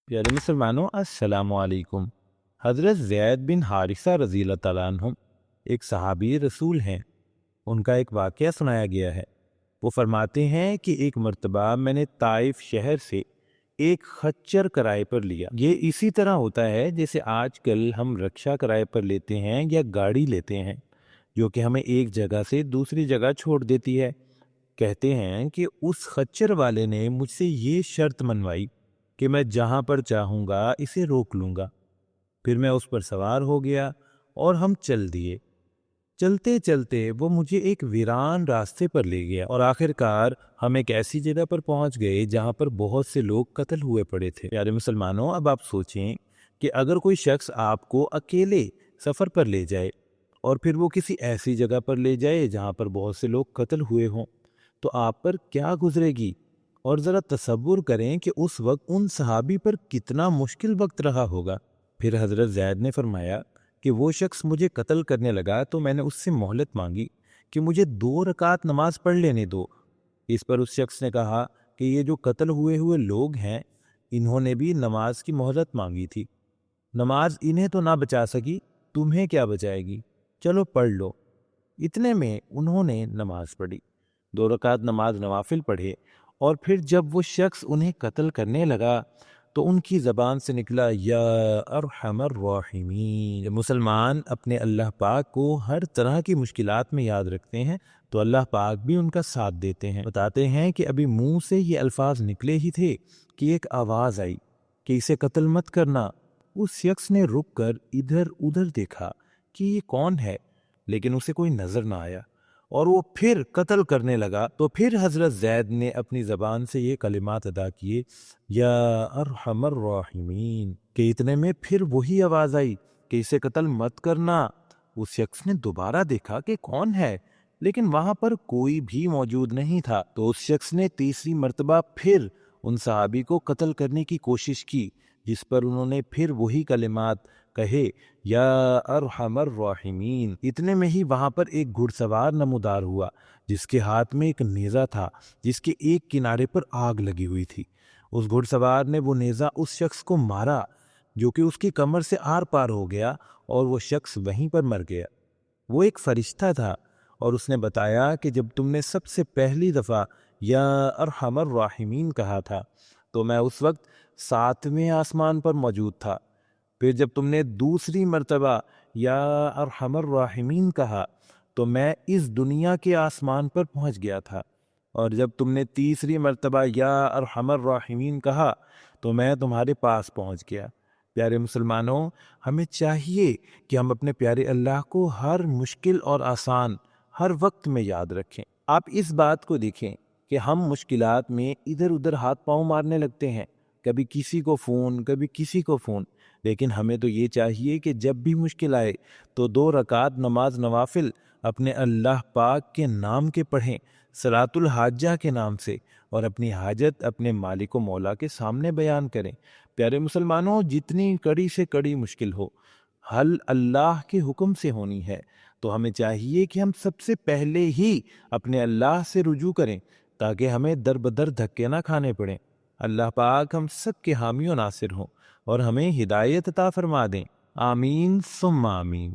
प्यारे मुसलमानों, अस्सलाम वालेकुम। हज़रत ज़ैद बिन हारिसा रज़ी अल्लाह ताला अन्हुम एक सहाबी रसूल हैं। उनका एक वाक़या सुनाया गया है। वो फरमाते हैं कि एक मर्तबा मैंने ताइफ शहर से एक खच्चर किराए पर लिया। ये इसी तरह होता है जैसे आजकल हम रिक्शा किराए पर लेते हैं या गाड़ी लेते हैं, जो कि हमें एक जगह से दूसरी जगह छोड़ देती है। कहते हैं कि उस खच्चर वाले ने मुझसे ये शर्त मनवाई कि मैं जहाँ पर चाहूँगा इसे रोक लूँगा। फिर मैं उस पर सवार हो गया और हम चल दिए। चलते चलते वो मुझे एक वीरान रास्ते पर ले गया और आखिरकार हम एक ऐसी जगह पर पहुंच गए जहां पर बहुत से लोग कत्ल हुए पड़े थे। प्यारे मुसलमानों, अब आप सोचें कि अगर कोई शख्स आपको अकेले सफ़र पर ले जाए और फिर वो किसी ऐसी जगह पर ले जाए जहां पर बहुत से लोग कत्ल हुए हों, तो आप पर क्या गुजरेगी। और ज़रा तसव्वुर करें कि उस वक्त उन सहाबी पर कितना मुश्किल वक्त रहा होगा। फिर हज़रत ज़ैद ने फरमाया कि वो शख्स मुझे कत्ल करने लगा तो मैंने उससे मोहलत मांगी कि मुझे 2 रकात नमाज पढ़ लेने दो। इस पर उस शख्स ने कहा कि ये जो कत्ल हुए हुए लोग हैं, इन्होंने भी नमाज की मोहलत मांगी थी। नमाज इन्हें तो ना बचा सकी, तुम्हें क्या बचाएगी, चलो पढ़ लो। इतने में उन्होंने नमाज पढ़ी, 2 रकात नमाज नवाफिल पढ़े, और फिर जब वो शख्स उन्हें कत्ल करने लगा तो उनकी ज़बान से निकला, या अरहमर राहिमीन। मुसलमान अपने अल्लाह पाक को हर तरह की मुश्किलात में याद रखते हैं तो अल्लाह पाक भी उनका साथ देते हैं। बताते हैं कि अभी मुंह से ये अल्फाज निकले ही थे कि एक आवाज़ आई कि इसे कत्ल मत करना। उस शख्स ने रुक कर इधर उधर देखा कि ये कौन है, लेकिन उसे कोई नजर ना आया और वो फिर कत्ल करने लगा। तो फिर हज़रत ज़ैद ने अपनी ज़बान से ये कलिमात अदा किए, या अरहमर राहिमीन, कि इतने में फिर वही आवाज़ आई कि इसे कत्ल मत करना। उस शख्स ने दोबारा देखा कि कौन है, लेकिन वहां पर कोई भी मौजूद नहीं था। तो उस शख्स ने तीसरी मर्तबा फिर उन सहाबी को कत्ल करने की कोशिश की, जिस पर उन्होंने फिर वही कलिमात कहे, या अरहमर राहिमीन। इतने में ही वहां पर एक घुड़सवार नमूदार हुआ जिसके हाथ में एक नेज़ा था, जिसके एक किनारे पर आग लगी हुई थी। उस घुड़सवार ने वो नेज़ा उस शख्स को मारा, जो कि उसकी कमर से आर पार हो गया और वो शख्स वहीं पर मर गया। वो एक फरिश्ता था और उसने बताया कि जब तुमने सबसे पहली दफ़ा या अरहमर राहिमीन कहा था तो मैं उस वक्त 7वें आसमान पर मौजूद था। फिर जब तुमने दूसरी मर्तबा या अरहमर राहिमीन कहा तो मैं इस दुनिया के आसमान पर पहुंच गया था। और जब तुमने तीसरी मर्तबा या अरहमर राहिमीन कहा तो मैं तुम्हारे पास पहुंच गया। प्यारे मुसलमानों, हमें चाहिए कि हम अपने प्यारे अल्लाह को हर मुश्किल और आसान हर वक्त में याद रखें। आप इस बात को देखें कि हम मुश्किलात में इधर उधर हाथ पांव मारने लगते हैं, कभी किसी को फ़ोन कभी किसी को फ़ोन। लेकिन हमें तो ये चाहिए कि जब भी मुश्किल आए तो 2 रकात नमाज नवाफिल अपने अल्लाह पाक के नाम के पढ़ें, सलातुल हाजा के नाम से, और अपनी हाजत अपने मालिक व मौला के सामने बयान करें। प्यारे मुसलमानों, जितनी कड़ी से कड़ी मुश्किल हो, हल अल्लाह के हुक्म से होनी है। तो हमें चाहिए कि हम सबसे पहले ही अपने अल्लाह से रुजू करें ताकि हमें दर बदर धक्के ना खाने पड़ें। अल्लाह पाक हम सब के हामी और नासिर हों और हमें हिदायत अता फरमा दें। आमीन सुम्मा आमीन।